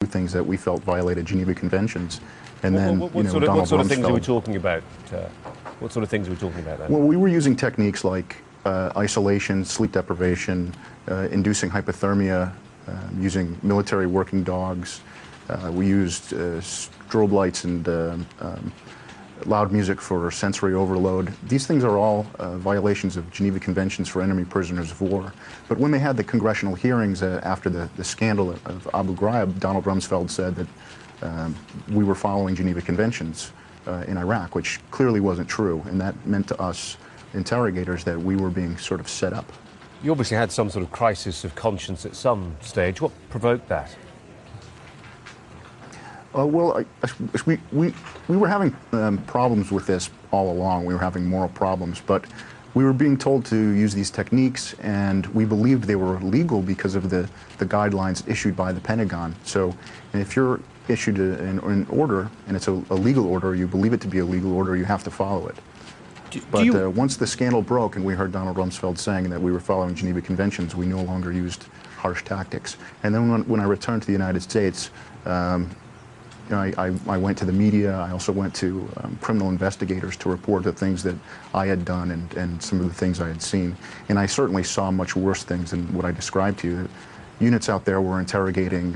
things that we felt violated Geneva Conventions. And then, what sort of things are we talking about? What sort of things are we talking about then? Well, we were using techniques like isolation, sleep deprivation, inducing hypothermia, using military working dogs. We used strobe lights and loud music for sensory overload. These things are all violations of Geneva Conventions for enemy prisoners of war. But when they had the congressional hearings after the scandal of Abu Ghraib, Donald Rumsfeld said that we were following Geneva Conventions in Iraq, which clearly wasn't true, and that meant to us interrogators that we were being sort of set up. You obviously had some sort of crisis of conscience at some stage. What provoked that? Well, we were having problems with this all along. We were having moral problems, but we were being told to use these techniques, and we believed they were legal because of the guidelines issued by the Pentagon. So if you're issued an order, and it's a legal order, you believe it to be a legal order, you have to follow it. But once the scandal broke and we heard Donald Rumsfeld saying that we were following Geneva Conventions, we no longer used harsh tactics. And then when I returned to the United States, I went to the media. I also went to criminal investigators to report the things that I had done and some of the things I had seen. And I certainly saw much worse things than what I described to you. Units out there were interrogating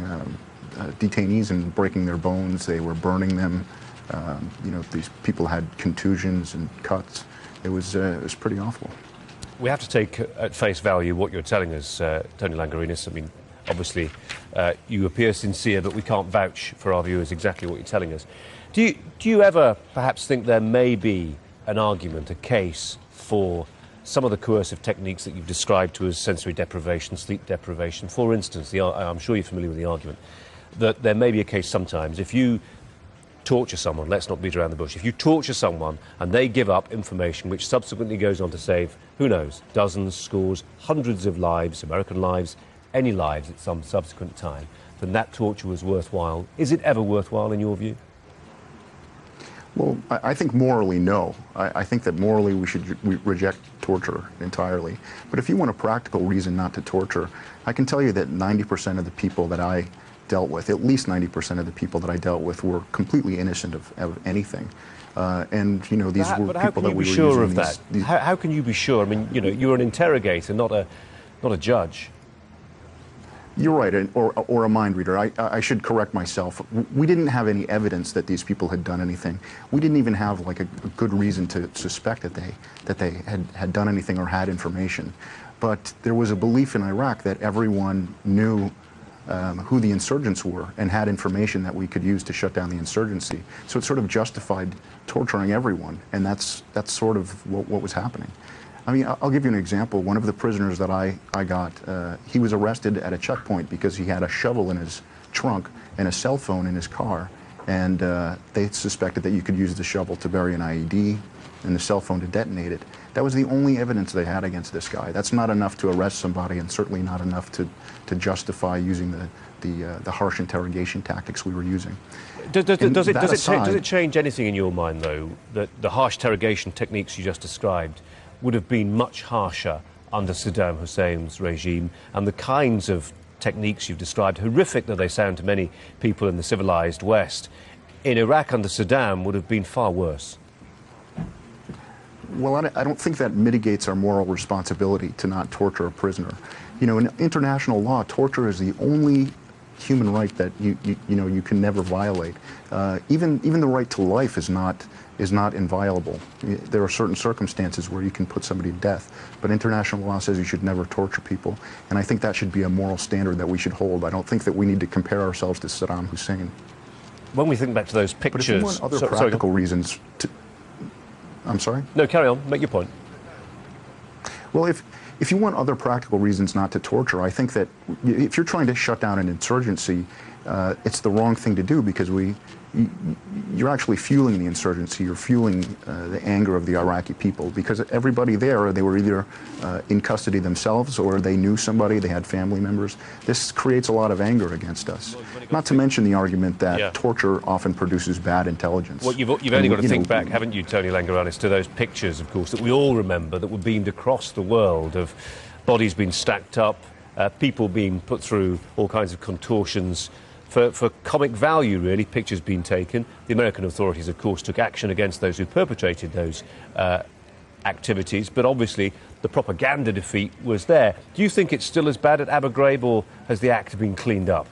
detainees and breaking their bones. They were burning them. These people had contusions and cuts. It was pretty awful. We have to take at face value what you're telling us, Tony Lagouranis. I mean, obviously, you appear sincere, but we can't vouch for our viewers exactly what you're telling us. Do you ever perhaps think there may be an argument, a case for some of the coercive techniques that you've described to us, sensory deprivation, sleep deprivation? For instance, I'm sure you're familiar with the argument that there may be a case sometimes if you torture someone, let's not beat around the bush, if you torture someone and they give up information which subsequently goes on to save, who knows, dozens, scores, hundreds of lives, American lives, any lives at some subsequent time, then that torture was worthwhile. Is it ever worthwhile in your view? Well, I think morally, no. I think that morally we should reject torture entirely. But if you want a practical reason not to torture, I can tell you that 90% of the people that I dealt with, at least 90% of the people that I dealt with were completely innocent of anything. And, these were people that we were using. How can you be sure of that? How can you be sure? I mean, you're an interrogator, not a judge. You're right, or a mind reader. I should correct myself. We didn't have any evidence that these people had done anything. We didn't even have like a good reason to suspect that they had done anything or had information. But there was a belief in Iraq that everyone knew who the insurgents were and had information that we could use to shut down the insurgency. So it sort of justified torturing everyone, and that's sort of what was happening. I mean, I'll give you an example. One of the prisoners that I got, he was arrested at a checkpoint because he had a shovel in his trunk and a cell phone in his car, and they suspected that you could use the shovel to bury an IED and the cell phone to detonate it. That was the only evidence they had against this guy. That's not enough to arrest somebody, and certainly not enough to justify using the harsh interrogation tactics we were using. Does it change anything in your mind, though, that the harsh interrogation techniques you just described would have been much harsher under Saddam Hussein's regime, and the kinds of techniques you've described, horrific though they sound to many people in the civilized West, in Iraq under Saddam would have been far worse? Well, I don't think that mitigates our moral responsibility to not torture a prisoner. In international law, torture is the only human right that you can never violate. Even the right to life is not inviolable. There are certain circumstances where you can put somebody to death, but international law says you should never torture people, and I think that should be a moral standard that we should hold. I don't think that we need to compare ourselves to Saddam Hussein. When we think back to those pictures... But if you want other practical reasons to... I'm sorry? No, carry on. Make your point. Well, if you want other practical reasons not to torture, I think that if you're trying to shut down an insurgency, it's the wrong thing to do, because you're actually fueling the insurgency. You're fueling the anger of the Iraqi people, because everybody there, they were either in custody themselves or they knew somebody, they had family members. This creates a lot of anger against us. Not to mention the argument that torture often produces bad intelligence. Well, you've only got to think back, haven't you, Tony Lagouranis, to those pictures, of course, that we all remember that were beamed across the world of bodies being stacked up, people being put through all kinds of contortions, for comic value, really, pictures being taken. The American authorities, of course, took action against those who perpetrated those activities, but obviously the propaganda defeat was there. Do you think it's still as bad at Abu Ghraib, or has the act been cleaned up?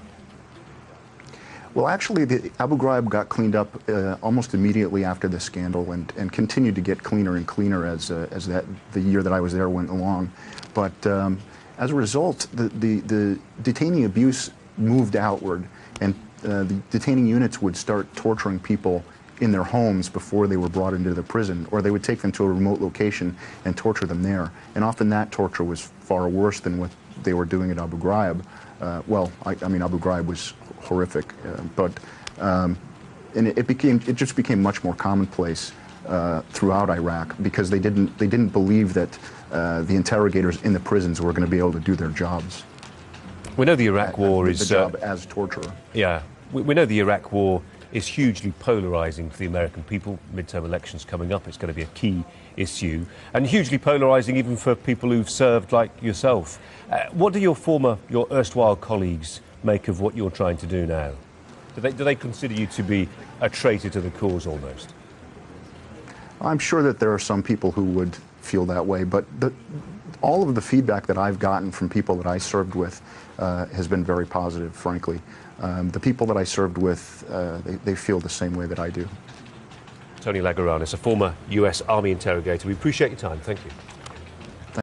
Well, actually, the Abu Ghraib got cleaned up almost immediately after the scandal, and continued to get cleaner and cleaner as the year that I was there went along. But as a result, the detainee abuse moved outward, and the detaining units would start torturing people in their homes before they were brought into the prison, or they would take them to a remote location and torture them there. And often that torture was far worse than what they were doing at Abu Ghraib. Well, I mean, Abu Ghraib was horrific, and it just became much more commonplace throughout Iraq, because they didn't believe that the interrogators in the prisons were going to be able to do their jobs. We know the Iraq War is the job as torturer. Yeah, we know the Iraq War is hugely polarizing for the American people. Midterm elections coming up, it's going to be a key issue, and hugely polarizing even for people who've served like yourself. What do your erstwhile colleagues make of what you're trying to do now? Do they consider you to be a traitor to the cause almost? I'm sure that there are some people who would feel that way, but all of the feedback that I've gotten from people that I served with has been very positive, frankly. The people that I served with, they feel the same way that I do. Tony Lagouranis, a former US Army interrogator. We appreciate your time. Thank you.